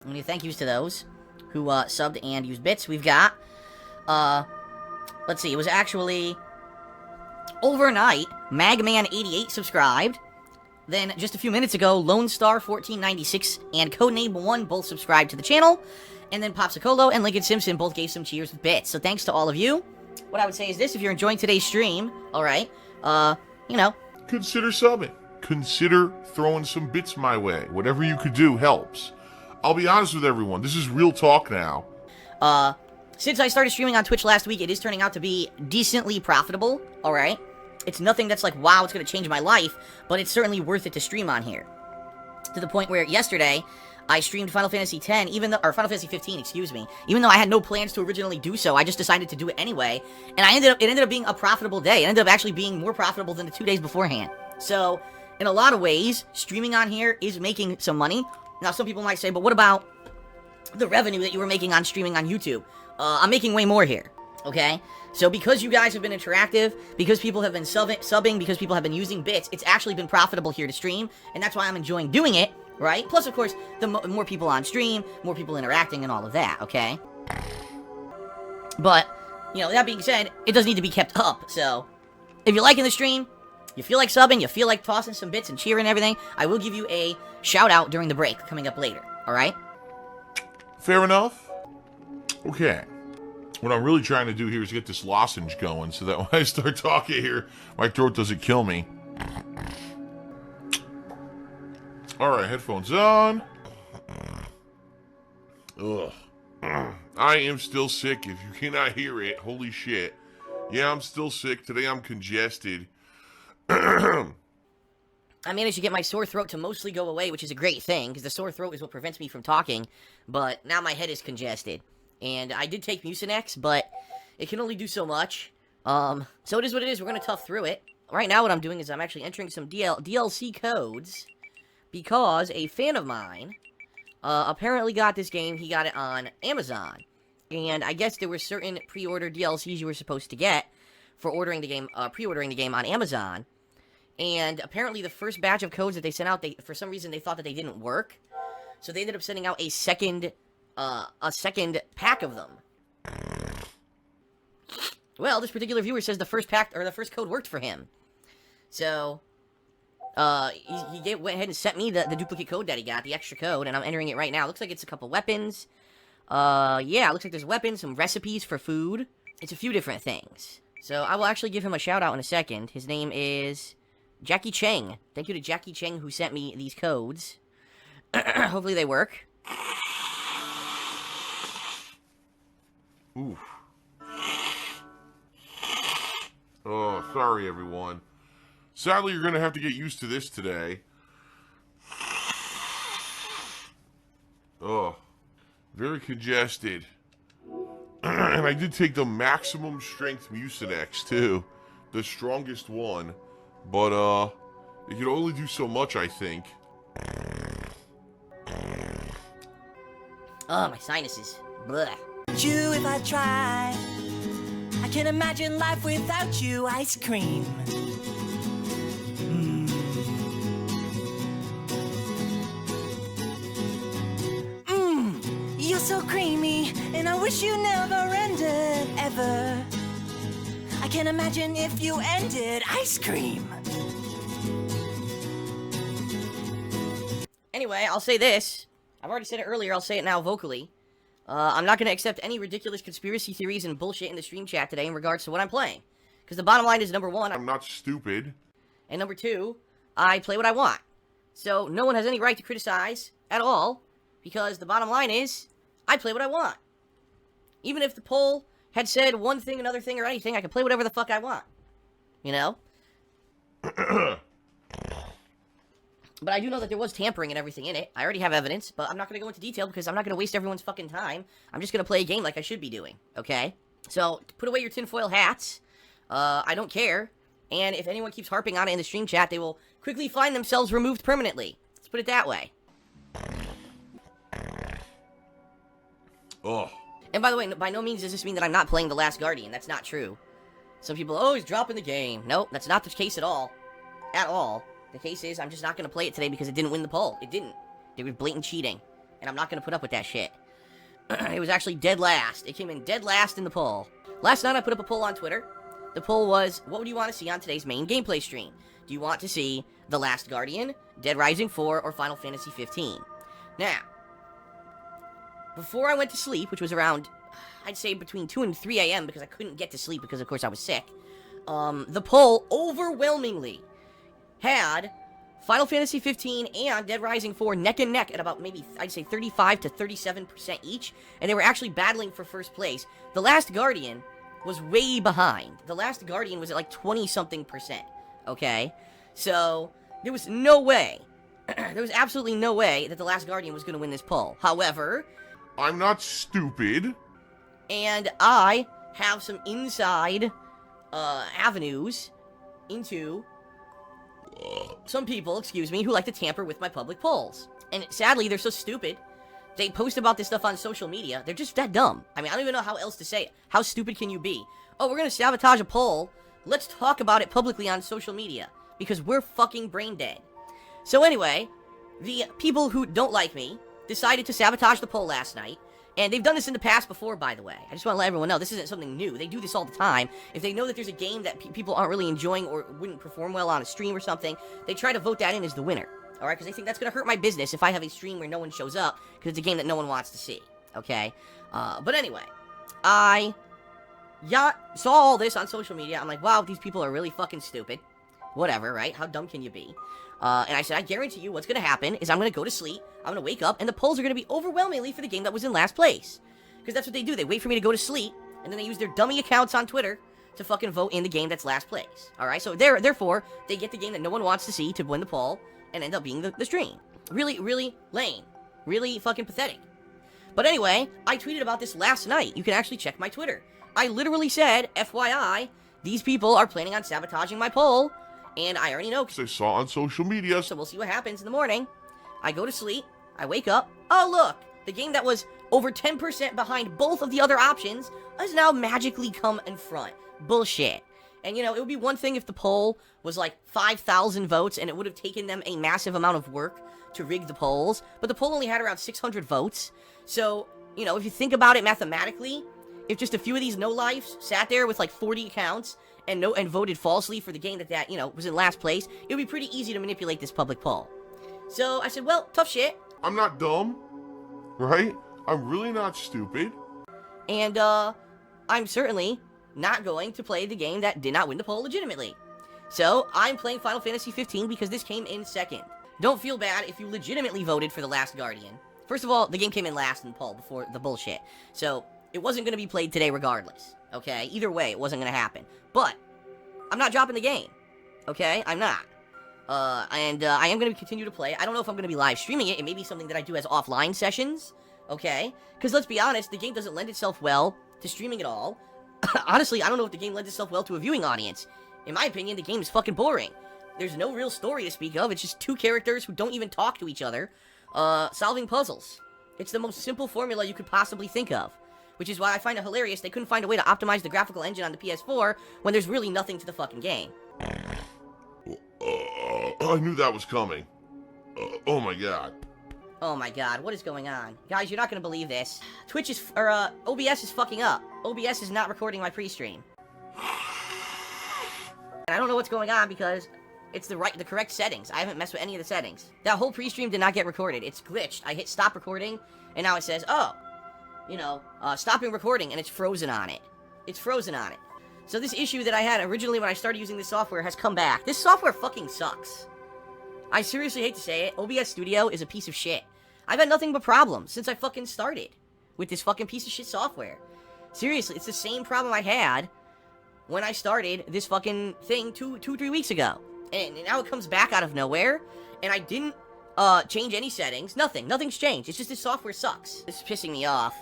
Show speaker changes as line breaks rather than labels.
Many thank yous to those who subbed and used bits. We've got, let's see, it was actually overnight, Magman88 subscribed. Then, just a few minutes ago, Lone Star1496 and Codename1 both subscribed to the channel. And then Popsicolo and Lincoln Simpson both gave some cheers with bits. So thanks to all of you. What I would say is this, if you're enjoying today's stream, alright, you know.
Consider subbing. Consider throwing some bits my way. Whatever you could do helps. I'll be honest with everyone, this is real talk now.
Since I started streaming on Twitch last week, it is turning out to be decently profitable, alright? It's nothing that's like, wow, it's gonna change my life, but it's certainly worth it to stream on here. To the point where yesterday, I streamed Final Fantasy X, or Final Fantasy 15, excuse me. Even though I had no plans to originally do so, I just decided to do it anyway. And it ended up being a profitable day. It ended up actually being more profitable than the 2 days beforehand. So, in a lot of ways, streaming on here is making some money. Now, some people might say, but what about the revenue that you were making on streaming on YouTube? I'm making way more here, okay? So because you guys have been interactive, because people have been subbing, because people have been using bits, it's actually been profitable here to stream, and that's why I'm enjoying doing it, right? Plus, of course, the more people on stream, more people interacting and all of that, okay? But, you know, that being said, it does need to be kept up, so if you're liking the stream, you feel like subbing, you feel like tossing some bits and cheering and everything, I will give you a shout-out during the break coming up later, alright?
Fair enough? Okay. What I'm really trying to do here is get this lozenge going so that when I start talking here, my throat doesn't kill me. Alright, headphones on. Ugh. I am still sick if you cannot hear it. Holy shit. Yeah, I'm still sick. Today I'm congested.
I managed to get my sore throat to mostly go away, which is a great thing, because the sore throat is what prevents me from talking, but now my head is congested. And I did take Mucinex, but it can only do so much. So it is what it is. We're going to tough through it. Right now what I'm doing is I'm actually entering some DLC codes, because a fan of mine apparently got this game. He got it on Amazon. And I guess there were certain pre-order DLCs you were supposed to get for ordering the game, pre-ordering the game on Amazon. And apparently the first batch of codes that they sent out, for some reason they thought that they didn't work. So they ended up sending out a second pack of them. Well, this particular viewer says the first pack, or the first code worked for him. So, he went ahead and sent me the duplicate code that he got, the extra code, and I'm entering it right now. Looks like it's a couple weapons. Yeah, it looks like there's weapons, some recipes for food. It's a few different things. So, I will actually give him a shout out in a second. His name is Jackie Cheng. Thank you to Jackie Cheng who sent me these codes. Hopefully they work.
Oof. Oh, sorry everyone. Sadly, you're gonna have to get used to this today. Oh, very congested. And I did take the maximum strength Mucinex too. The strongest one. But, it can only do so much, I think.
Oh, my sinuses. Blech.
You if I try. I can't imagine life without you, ice cream. You're so creamy, and I wish you never ended, ever. I can't imagine if you ended, ice cream.
Anyway, I'll say this. I've already said it earlier, I'll say it now vocally. I'm not going to accept any ridiculous conspiracy theories and bullshit in the stream chat today in regards to what I'm playing. Because the bottom line is, number one,
I'm not stupid.
And number two, I play what I want. So, no one has any right to criticize at all, because the bottom line is, I play what I want. Even if the poll had said one thing, another thing, or anything, I can play whatever the fuck I want. You know? But I do know that there was tampering and everything in it. I already have evidence, but I'm not going to go into detail because I'm not going to waste everyone's fucking time. I'm just going to play a game like I should be doing, okay? So, put away your tinfoil hats. I don't care. And if anyone keeps harping on it in the stream chat, they will quickly find themselves removed permanently. Let's put it that way.
Oh.
And by the way, by no means does this mean that I'm not playing The Last Guardian. That's not true. Some people, oh, he's dropping the game. Nope, that's not the case at all. At all. The case is, I'm just not going to play it today because it didn't win the poll. It didn't. There was blatant cheating. and I'm not gonna put up with that shit. It was actually dead last. It came in dead last in the poll. Last night I put up a poll on Twitter. The poll was, what would you want to see on today's main gameplay stream? Do you want to see The Last Guardian, Dead Rising 4, or Final Fantasy 15? Now, before I went to sleep, which was around, I'd say between 2 and 3 a.m. because I couldn't get to sleep because, of course, I was sick, the poll overwhelmingly had Final Fantasy 15 and Dead Rising 4 neck and neck at about maybe, I'd say 35 to 37% each, and they were actually battling for first place. The Last Guardian was way behind. The Last Guardian was at like 20-something%, okay? So, there was no way, there was absolutely no way that The Last Guardian was going to win this poll. However,
I'm not stupid.
and I have some inside avenues into some people, excuse me, who like to tamper with my public polls. And sadly, they're so stupid. They post about this stuff on social media. They're just that dumb. I mean, I don't even know how else to say it. How stupid can you be? Oh, we're gonna sabotage a poll. Let's talk about it publicly on social media. Because we're fucking brain dead. So anyway, the people who don't like me decided to sabotage the poll last night. And they've done this in the past before, by the way. I just want to let everyone know, this isn't something new. They do this all the time. If they know that there's a game that people aren't really enjoying or wouldn't perform well on a stream or something, they try to vote that in as the winner. Alright, because they think that's going to hurt my business if I have a stream where no one shows up, because it's a game that no one wants to see. Okay? But anyway, I saw all this on social media. I'm like, wow, these people are really fucking stupid. Whatever, right? How dumb can you be? And I said, I guarantee you what's going to happen is I'm going to go to sleep, I'm going to wake up, and the polls are going to be overwhelmingly for the game that was in last place. Because that's what they do. They wait for me to go to sleep, and then they use their dummy accounts on Twitter to fucking vote in the game that's last place. Alright, so therefore, they get the game that no one wants to see to win the poll, and end up being the stream. Really, really lame. Really fucking pathetic. But anyway, I tweeted about this last night. You can actually check my Twitter. I literally said, FYI, these people are planning on sabotaging my poll, and I already know.
I saw on social media.
So we'll see what happens in the morning. I go to sleep. I wake up. Oh, look. The game that was over 10% behind both of the other options has now magically come in front. Bullshit. And, you know, it would be one thing if the poll was like 5,000 votes and it would have taken them a massive amount of work to rig the polls. But the poll only had around 600 votes. So, you know, if you think about it mathematically, if just a few of these no-lifes sat there with like 40 accounts and voted falsely for the game that, you know, was in last place, it would be pretty easy to manipulate this public poll. So I said, well, tough shit.
I'm not dumb, right? I'm really not stupid.
And, I'm certainly not going to play the game that did not win the poll legitimately. So, I'm playing Final Fantasy 15 because this came in second. Don't feel bad if you legitimately voted for The Last Guardian. First of all, the game came in last in the poll before the bullshit. So, it wasn't going to be played today regardless. Okay? Either way, it wasn't going to happen. But, I'm not dropping the game. Okay? I'm not. I am going to continue to play. I don't know if I'm going to be live streaming it. It may be something that I do as offline sessions. Okay? Because let's be honest, the game doesn't lend itself well to streaming at all. Honestly, I don't know if the game lends itself well to a viewing audience. In my opinion, the game is fucking boring. There's no real story to speak of. It's just two characters who don't even talk to each other, solving puzzles. It's the most simple formula you could possibly think of. Which is why I find it hilarious they couldn't find a way to optimize the graphical engine on the PS4 when there's really nothing to the fucking game.
I knew that was coming. Oh my god.
Oh my god, what is going on? Guys, you're not gonna believe this. OBS is fucking up. OBS is not recording my pre-stream. And I don't know what's going on because it's the correct settings. I haven't messed with any of the settings. That whole pre-stream did not get recorded. It's glitched. I hit stop recording, and now it says, oh, you know, stopping recording, and it's frozen on it. It's frozen on it. So this issue that I had originally when I started using this software has come back. This software fucking sucks. I seriously hate to say it, OBS Studio is a piece of shit. I've had nothing but problems since I fucking started with this fucking piece of shit software. Seriously, it's the same problem I had when I started this fucking thing 3 weeks ago. And now it comes back out of nowhere, and I didn't change any settings. Nothing's changed. It's just this software sucks. This is pissing me off.